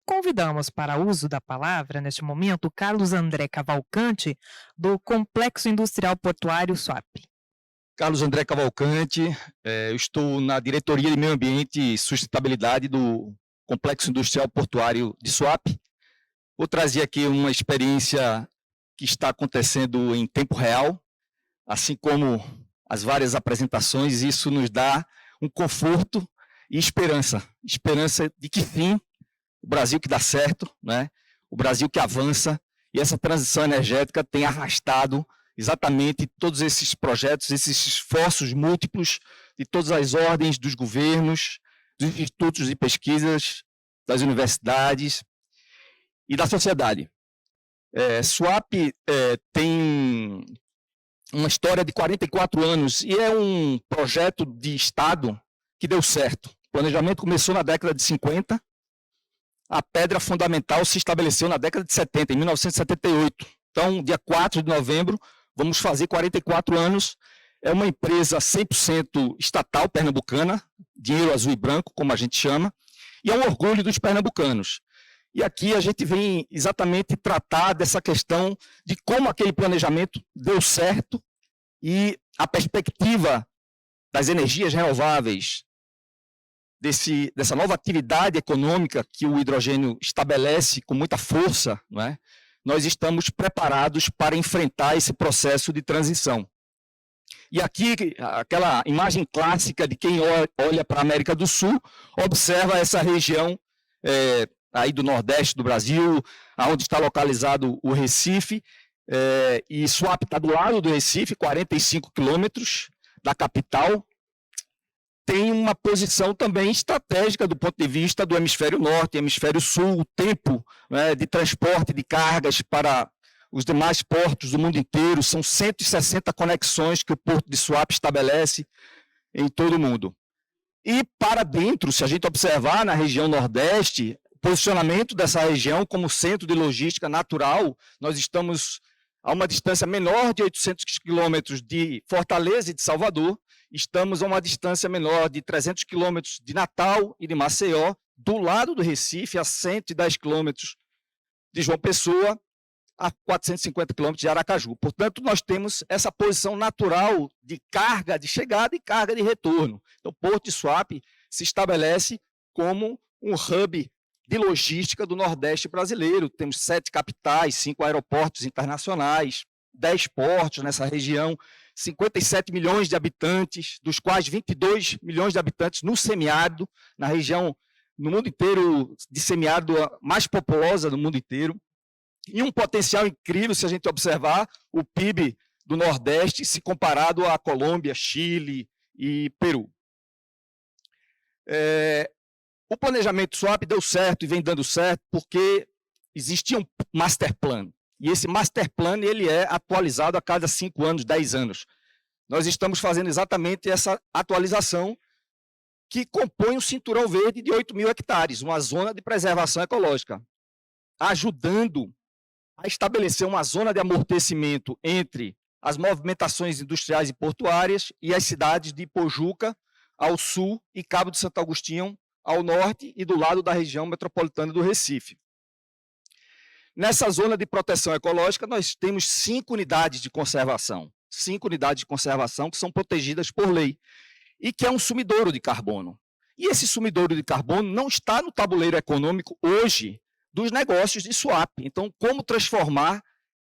Convidamos para uso da palavra, neste momento, o Carlos André Cavalcante, do Complexo Industrial Portuário SUAP. Carlos André Cavalcante, eu estou na Diretoria de Meio Ambiente e Sustentabilidade do Complexo Industrial Portuário de SUAP. Vou trazer aqui uma experiência que está acontecendo em tempo real, assim como as várias apresentações. Isso nos dá um conforto e esperança. Esperança de que, sim, o Brasil que dá certo, né? O Brasil que avança, e essa transição energética tem arrastado exatamente todos esses projetos, esses esforços múltiplos de todas as ordens dos governos, dos institutos de pesquisas, das universidades e da sociedade. SUAP tem uma história de 44 anos e é um projeto de Estado que deu certo. O planejamento começou na década de 50, a pedra fundamental se estabeleceu na década de 70, em 1978. Então, dia 4 de novembro, vamos fazer 44 anos. É uma empresa 100% estatal pernambucana, dinheiro azul e branco, como a gente chama, e é um orgulho dos pernambucanos. E aqui a gente vem exatamente tratar dessa questão de como aquele planejamento deu certo e a perspectiva das energias renováveis, dessa nova atividade econômica que o hidrogênio estabelece com muita força, não é? Nós estamos preparados para enfrentar esse processo de transição. E aqui, aquela imagem clássica de quem olha para a América do Sul, observa essa região aí do Nordeste do Brasil, onde está localizado o Recife, e SUAP está do lado do Recife, 45 quilômetros da capital. Tem uma posição também estratégica do ponto de vista do hemisfério norte e hemisfério sul, o tempo, né, de transporte de cargas para os demais portos do mundo inteiro. São 160 conexões que o Porto de SUAP estabelece em todo o mundo. E para dentro, se a gente observar na região nordeste, o posicionamento dessa região como centro de logística natural, nós estamos a uma distância menor de 800 quilômetros de Fortaleza e de Salvador, estamos a uma distância menor de 300 quilômetros de Natal e de Maceió, do lado do Recife, a 110 quilômetros de João Pessoa, a 450 quilômetros de Aracaju. Portanto, nós temos essa posição natural de carga de chegada e carga de retorno. Então, o Porto de SUAP se estabelece como um hub de logística do Nordeste brasileiro. Temos 7 capitais, 5 aeroportos internacionais, 10 portos nessa região, 57 milhões de habitantes, dos quais 22 milhões de habitantes no semiárido, na região, no mundo inteiro, de semiárido mais populosa do mundo inteiro, e um potencial incrível se a gente observar o PIB do Nordeste se comparado a Colômbia, Chile e Peru. O planejamento SUAP deu certo e vem dando certo porque existia um master plan. E esse master plan ele é atualizado a cada 5 anos, 10 anos. Nós estamos fazendo exatamente essa atualização que compõe um cinturão verde de 8 mil hectares, uma zona de preservação ecológica, ajudando a estabelecer uma zona de amortecimento entre as movimentações industriais e portuárias e as cidades de Pojuca, ao sul, e Cabo de Santo Agostinho, ao norte, e do lado da região metropolitana do Recife. Nessa zona de proteção ecológica, nós temos 5 unidades de conservação. 5 unidades de conservação que são protegidas por lei e que é um sumidouro de carbono. E esse sumidouro de carbono não está no tabuleiro econômico hoje dos negócios de SUAP. Então, como transformar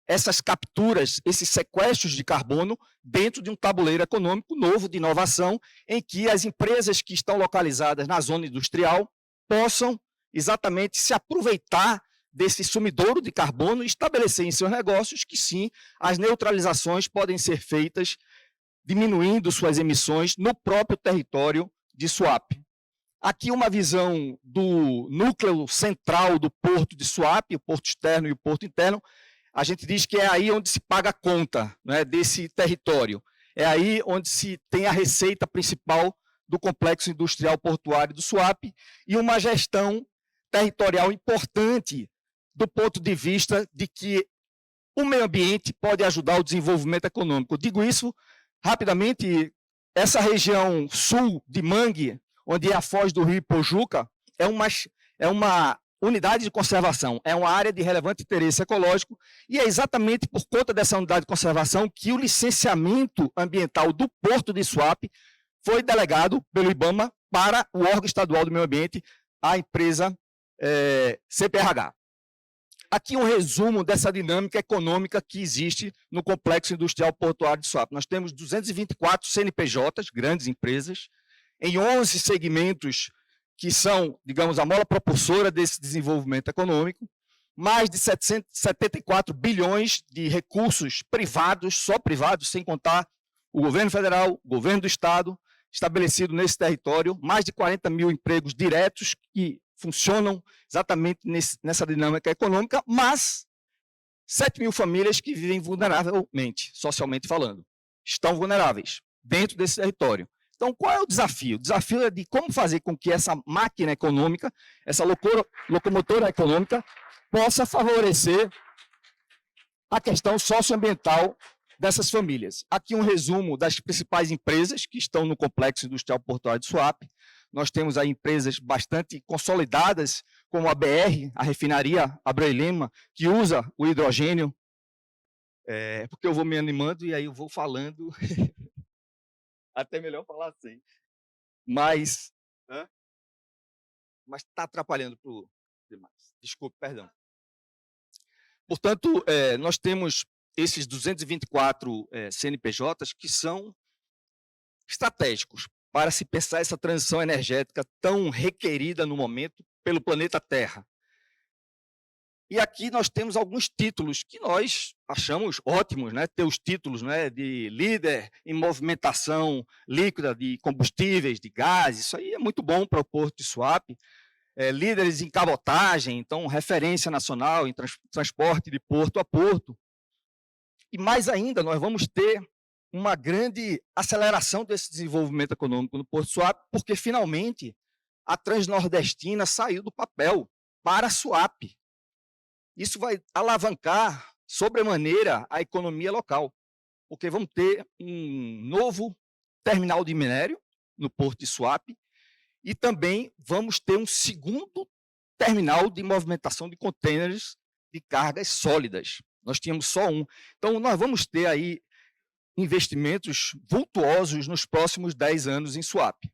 essas capturas, esses sequestros de carbono dentro de um tabuleiro econômico novo de inovação, em que as empresas que estão localizadas na zona industrial possam exatamente se aproveitar desse sumidouro de carbono e estabelecer em seus negócios que, sim, as neutralizações podem ser feitas diminuindo suas emissões no próprio território de SUAP. Aqui uma visão do núcleo central do porto de SUAP, o porto externo e o porto interno. A gente diz que é aí onde se paga a conta, né, desse território. É aí onde se tem a receita principal do complexo industrial portuário do SUAP e uma gestão territorial importante do ponto de vista de que o meio ambiente pode ajudar o desenvolvimento econômico. Eu digo isso rapidamente, essa região sul de Mangue, onde é a foz do rio Pojuca, é uma unidade de conservação é uma área de relevante interesse ecológico e é exatamente por conta dessa unidade de conservação que o licenciamento ambiental do Porto de Suape foi delegado pelo IBAMA para o órgão estadual do meio ambiente, a empresa CPRH. Aqui um resumo dessa dinâmica econômica que existe no Complexo Industrial Portuário de Suape. Nós temos 224 CNPJs, grandes empresas, em 11 segmentos que são, digamos, a mola propulsora desse desenvolvimento econômico, mais de 774 bilhões de recursos privados, só privados, sem contar o governo federal, o governo do estado, estabelecido nesse território, mais de 40 mil empregos diretos que funcionam exatamente nessa dinâmica econômica, mas 7 mil famílias que vivem vulneravelmente, socialmente falando, estão vulneráveis dentro desse território. Então, qual é o desafio? O desafio é de como fazer com que essa máquina econômica, essa locomotora econômica, possa favorecer a questão socioambiental dessas famílias. Aqui um resumo das principais empresas que estão no Complexo Industrial Portuário de Suape. Nós temos aí empresas bastante consolidadas, como a BR, a refinaria Abreu e Lima, que usa o hidrogênio. Porque eu vou me animando e aí eu vou falando. Até melhor falar assim. Mas está atrapalhando para o demais. Desculpe, perdão. Portanto, nós temos esses 224 CNPJs que são estratégicos para se pensar essa transição energética tão requerida no momento pelo planeta Terra. E aqui nós temos alguns títulos que nós achamos ótimos, né? Ter os títulos, né, de líder em movimentação líquida de combustíveis, de gás, isso aí é muito bom para o Porto de Suape. Líderes em cabotagem, então referência nacional em transporte de porto a porto. E mais ainda, nós vamos ter uma grande aceleração desse desenvolvimento econômico no Porto de Suape, porque finalmente a Transnordestina saiu do papel para Suape. Isso vai alavancar sobremaneira a economia local, porque vamos ter um novo terminal de minério no Porto de Suape e também vamos ter um segundo terminal de movimentação de contêineres de cargas sólidas. Nós tínhamos só um. Então, nós vamos ter aí investimentos vultuosos nos próximos 10 anos em Suape.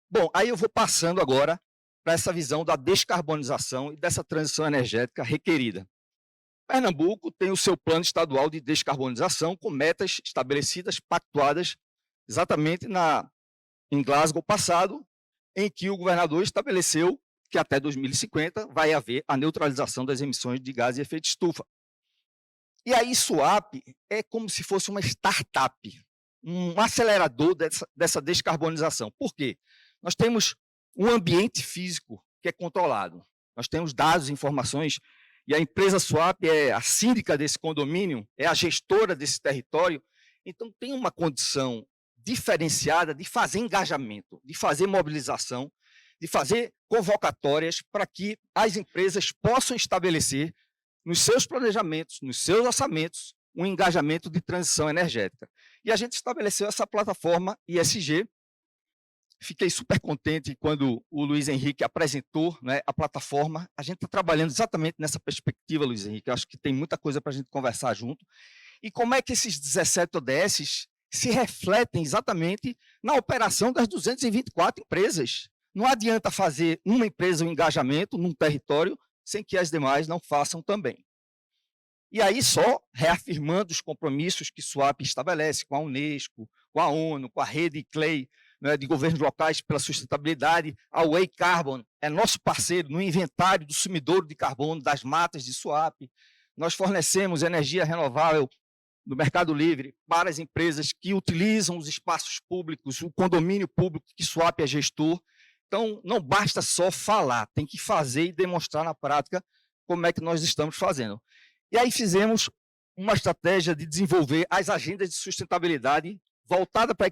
Bom, aí eu vou passando agora para essa visão da descarbonização e dessa transição energética requerida. Pernambuco tem o seu plano estadual de descarbonização com metas estabelecidas, pactuadas exatamente em Glasgow passado, em que o governador estabeleceu que até 2050 vai haver a neutralização das emissões de gás de efeito estufa. E aí Suape é como se fosse uma startup, um acelerador dessa descarbonização. Por quê? Nós temos um ambiente físico que é controlado. Nós temos dados, informações, e a empresa Suape é a síndica desse condomínio, é a gestora desse território, então tem uma condição diferenciada de fazer engajamento, de fazer mobilização, de fazer convocatórias para que as empresas possam estabelecer nos seus planejamentos, nos seus orçamentos, um engajamento de transição energética. E a gente estabeleceu essa plataforma ISG. Fiquei super contente quando o Luiz Henrique apresentou, né, a plataforma. A gente está trabalhando exatamente nessa perspectiva, Luiz Henrique. Eu acho que tem muita coisa para a gente conversar junto. E como é que esses 17 ODS se refletem exatamente na operação das 224 empresas. Não adianta fazer uma empresa um engajamento num território sem que as demais não façam também. E aí só reafirmando os compromissos que Suape estabelece com a Unesco, com a ONU, com a rede CLEI, né, de governos locais pela sustentabilidade, a Way Carbon é nosso parceiro no inventário do sumidouro de carbono das matas de Suape. Nós fornecemos energia renovável do Mercado Livre para as empresas que utilizam os espaços públicos, o condomínio público que Suape é gestor. Então, não basta só falar, tem que fazer e demonstrar na prática como é que nós estamos fazendo. E aí fizemos uma estratégia de desenvolver as agendas de sustentabilidade voltada para a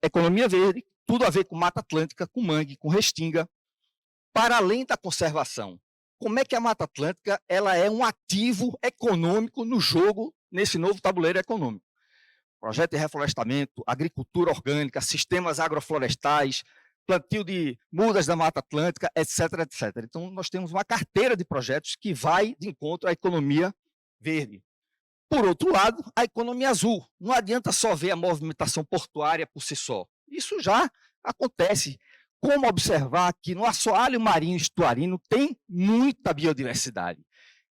economia verde, tudo a ver com Mata Atlântica, com mangue, com restinga, para além da conservação. Como é que a Mata Atlântica ela é um ativo econômico no jogo, nesse novo tabuleiro econômico? Projeto de reflorestamento, agricultura orgânica, sistemas agroflorestais, plantio de mudas da Mata Atlântica, etc, etc. Então, nós temos uma carteira de projetos que vai de encontro à economia verde. Por outro lado, a economia azul. Não adianta só ver a movimentação portuária por si só. Isso já acontece. Como observar que no assoalho marinho estuarino tem muita biodiversidade.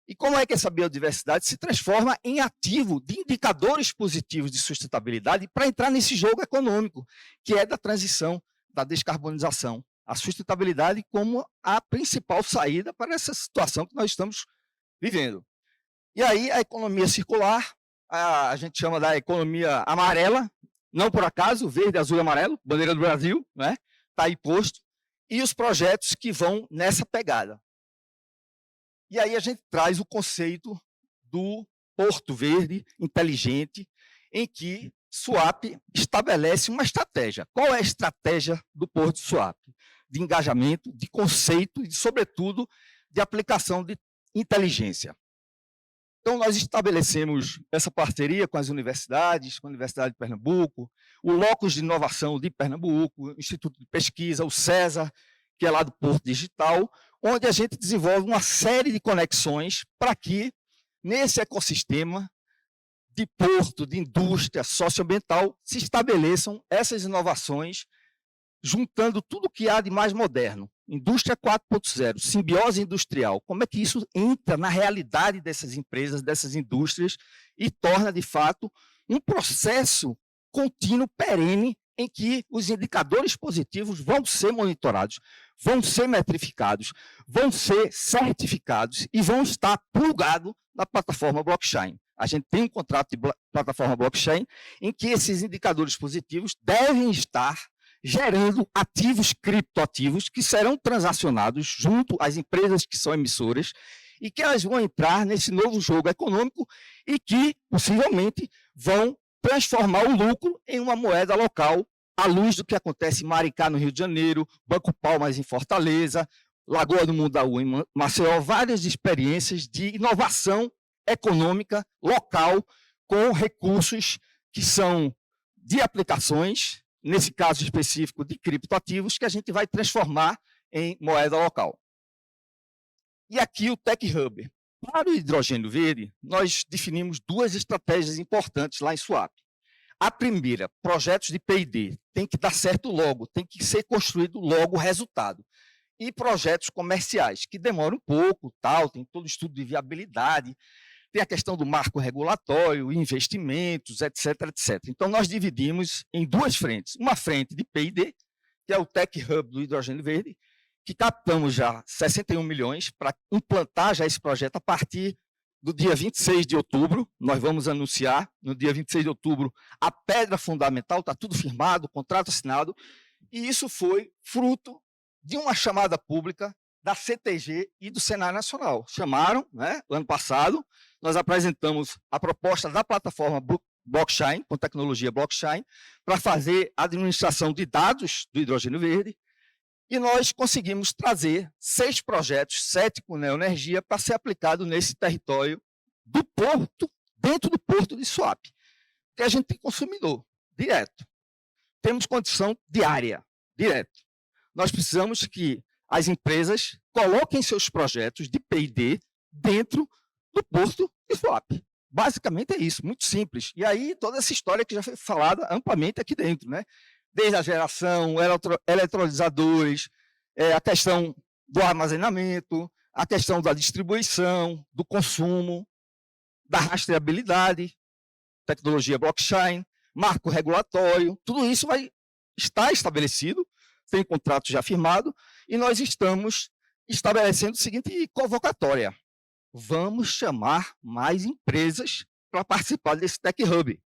E como é que essa biodiversidade se transforma em ativo de indicadores positivos de sustentabilidade para entrar nesse jogo econômico, que é da transição, da descarbonização. A sustentabilidade como a principal saída para essa situação que nós estamos vivendo. E aí a economia circular, a gente chama da economia amarela, não por acaso, verde, azul e amarelo, bandeira do Brasil, né? Está aí posto, e os projetos que vão nessa pegada. E aí a gente traz o conceito do Porto Verde inteligente, em que Suape estabelece uma estratégia. Qual é a estratégia do Porto de Suape? De engajamento, de conceito e, sobretudo, de aplicação de inteligência. Então, nós estabelecemos essa parceria com as universidades, com a Universidade de Pernambuco, o Locus de Inovação de Pernambuco, o Instituto de Pesquisa, o CESA, que é lá do Porto Digital, onde a gente desenvolve uma série de conexões para que, nesse ecossistema de porto, de indústria socioambiental, se estabeleçam essas inovações, juntando tudo o que há de mais moderno. Indústria 4.0, simbiose industrial, como é que isso entra na realidade dessas empresas, dessas indústrias, e torna, de fato, um processo contínuo, perene, em que os indicadores positivos vão ser monitorados, vão ser metrificados, vão ser certificados e vão estar plugados na plataforma blockchain. A gente tem um contrato de plataforma blockchain em que esses indicadores positivos devem estar gerando ativos criptoativos que serão transacionados junto às empresas que são emissoras e que elas vão entrar nesse novo jogo econômico e que, possivelmente, vão transformar o lucro em uma moeda local, à luz do que acontece em Maricá, no Rio de Janeiro, Banco Palmas, em Fortaleza, Lagoa do Mundaú, em Maceió, várias experiências de inovação econômica local com recursos que são de aplicações, nesse caso específico de criptoativos, que a gente vai transformar em moeda local. E aqui o Tech Hub. Para o hidrogênio verde, nós definimos duas estratégias importantes lá em Suape. A primeira, projetos de P&D, tem que dar certo logo, tem que ser construído logo o resultado. E projetos comerciais, que demoram um pouco, tal, tem todo o estudo de viabilidade, tem a questão do marco regulatório, investimentos, etc, etc. Então, nós dividimos em duas frentes. Uma frente de P&D, que é o Tech Hub do hidrogênio verde, que captamos já 61 milhões para implantar já esse projeto a partir do dia 26 de outubro. Nós vamos anunciar, no dia 26 de outubro, a pedra fundamental, está tudo firmado, contrato assinado, e isso foi fruto de uma chamada pública da CTG e do Senai Nacional. Chamaram, né, ano passado, nós apresentamos a proposta da plataforma blockchain, com tecnologia blockchain, para fazer a administração de dados do hidrogênio verde, e nós conseguimos trazer 6 projetos, 7 com neoenergia, para ser aplicado nesse território do porto, dentro do porto de Suape, que a gente tem consumidor, direto. Temos condição diária, direto. Nós precisamos que as empresas coloquem seus projetos de P&D dentro do porto de Suape. Basicamente é isso, muito simples. E aí toda essa história que já foi falada amplamente aqui dentro, né? Desde a geração, eletrolisadores, a questão do armazenamento, a questão da distribuição, do consumo, da rastreabilidade, tecnologia blockchain, marco regulatório, tudo isso vai estar estabelecido, tem contrato já firmado, e nós estamos estabelecendo o seguinte convocatória: vamos chamar mais empresas para participar desse Tech Hub.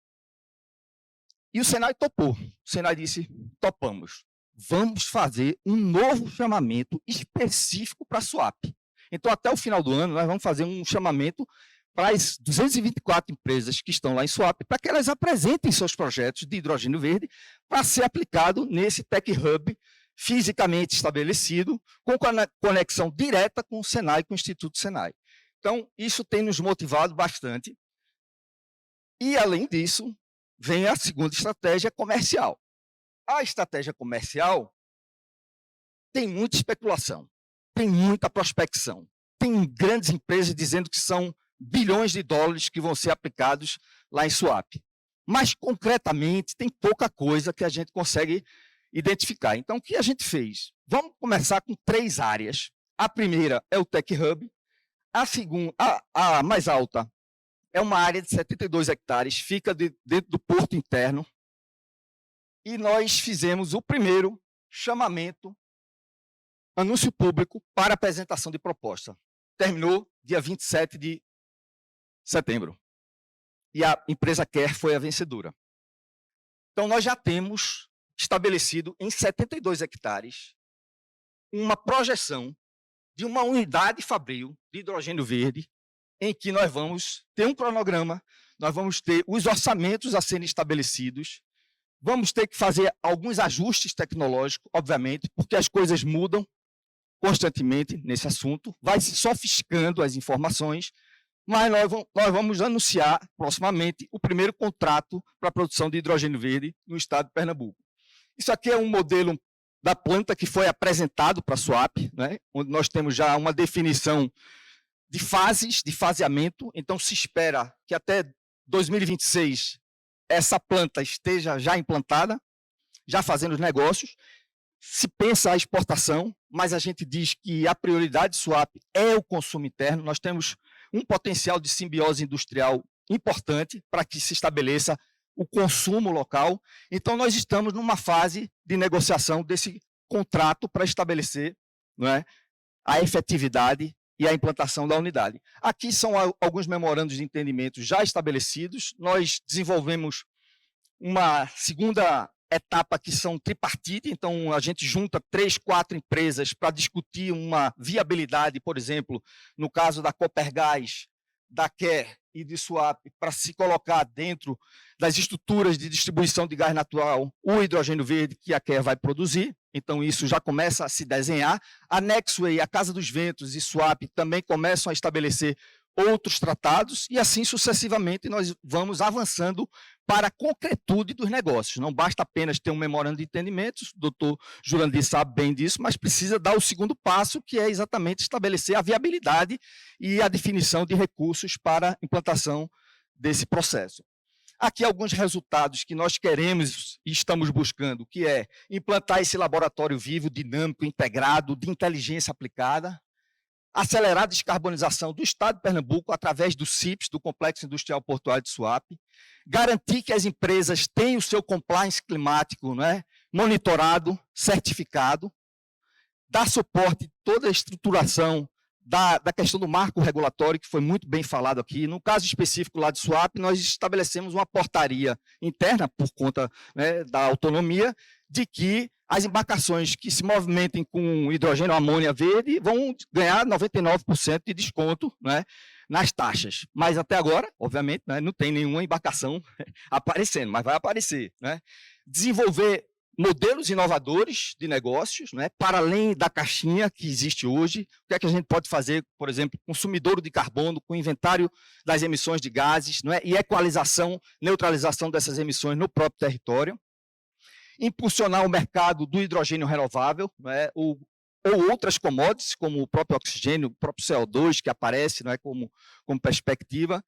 E o Senai topou. O Senai disse, topamos. Vamos fazer um novo chamamento específico para a Suape. Então, até o final do ano, nós vamos fazer um chamamento para as 224 empresas que estão lá em Suape, para que elas apresentem seus projetos de hidrogênio verde para ser aplicado nesse Tech Hub fisicamente estabelecido, com conexão direta com o Senai, com o Instituto Senai. Então, isso tem nos motivado bastante. E, além disso, vem a segunda estratégia comercial. A estratégia comercial tem muita especulação, tem muita prospecção, tem grandes empresas dizendo que são bilhões de dólares que vão ser aplicados lá em swap. Mas, concretamente, tem pouca coisa que a gente consegue identificar. Então, o que a gente fez? Vamos começar com 3 áreas. A primeira é o Tech Hub, a segunda, a mais alta, é uma área de 72 hectares, fica dentro do porto interno, e nós fizemos o primeiro chamamento, anúncio público para apresentação de proposta. Terminou dia 27 de setembro. E a empresa Quer foi a vencedora. Então, nós já temos estabelecido em 72 hectares uma projeção de uma unidade fabril de hidrogênio verde, em que nós vamos ter um cronograma, nós vamos ter os orçamentos a serem estabelecidos, vamos ter que fazer alguns ajustes tecnológicos, obviamente, porque as coisas mudam constantemente nesse assunto, vai se sofisticando as informações, mas nós vamos anunciar proximamente o primeiro contrato para a produção de hidrogênio verde no estado de Pernambuco. Isso aqui é um modelo da planta que foi apresentado para a SWAP, né, onde nós temos já uma definição de fases, de faseamento, então se espera que até 2026 essa planta esteja já implantada, já fazendo os negócios. Se pensa a exportação, mas a gente diz que a prioridade de SWAP é o consumo interno. Nós temos um potencial de simbiose industrial importante para que se estabeleça o consumo local. Então, nós estamos numa fase de negociação desse contrato para estabelecer, não é, a efetividade e a implantação da unidade. Aqui são alguns memorandos de entendimento já estabelecidos. Nós desenvolvemos uma segunda etapa que são tripartite, então a gente junta 3, 4 empresas para discutir uma viabilidade, por exemplo, no caso da Copergás, da Quer e de SWAP, para se colocar dentro das estruturas de distribuição de gás natural o hidrogênio verde que a Quer vai produzir. Então isso já começa a se desenhar. A Nexway, a Casa dos Ventos e SWAP também começam a estabelecer outros tratados, e assim sucessivamente nós vamos avançando para a concretude dos negócios. Não basta apenas ter um memorando de entendimentos, o doutor Jurandir sabe bem disso, mas precisa dar o segundo passo, que é exatamente estabelecer a viabilidade e a definição de recursos para a implantação desse processo. Aqui alguns resultados que nós queremos e estamos buscando, que é implantar esse laboratório vivo, dinâmico, integrado, de inteligência aplicada, acelerar a descarbonização do estado de Pernambuco através do CIPS, do Complexo Industrial Portuário de Suape, garantir que as empresas tenham o seu compliance climático, né, monitorado, certificado, dar suporte a toda a estruturação da questão do marco regulatório, que foi muito bem falado aqui. No caso específico lá de Suape, nós estabelecemos uma portaria interna, por conta, né, da autonomia, de que as embarcações que se movimentem com hidrogênio ou amônia verde vão ganhar 99% de desconto, né, nas taxas. Mas até agora, obviamente, né, não tem nenhuma embarcação aparecendo, mas vai aparecer, né? Desenvolver modelos inovadores de negócios, né, para além da caixinha que existe hoje. O que é que a gente pode fazer, por exemplo, com sumidouro de carbono, com inventário das emissões de gases, não é, e equalização, neutralização dessas emissões no próprio território. Impulsionar o mercado do hidrogênio renovável, não é, ou outras commodities, como o próprio oxigênio, o próprio CO2, que aparece, não é, como perspectiva.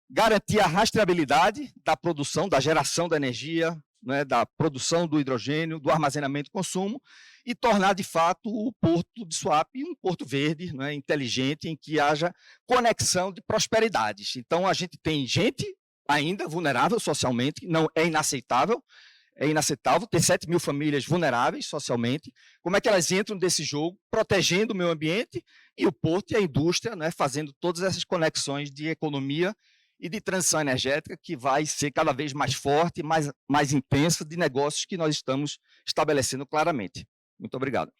Garantir a rastreabilidade da produção, da geração da energia, né, da produção do hidrogênio, do armazenamento e consumo, e tornar, de fato, o porto de Suape um porto verde, né, inteligente, em que haja conexão de prosperidades. Então, a gente tem gente ainda vulnerável socialmente, não é inaceitável ter 7 mil famílias vulneráveis socialmente. Como é que elas entram desse jogo, protegendo o meio ambiente e o porto e a indústria, né, fazendo todas essas conexões de economia e de transição energética, que vai ser cada vez mais forte, mais intensa, de negócios que nós estamos estabelecendo claramente. Muito obrigado.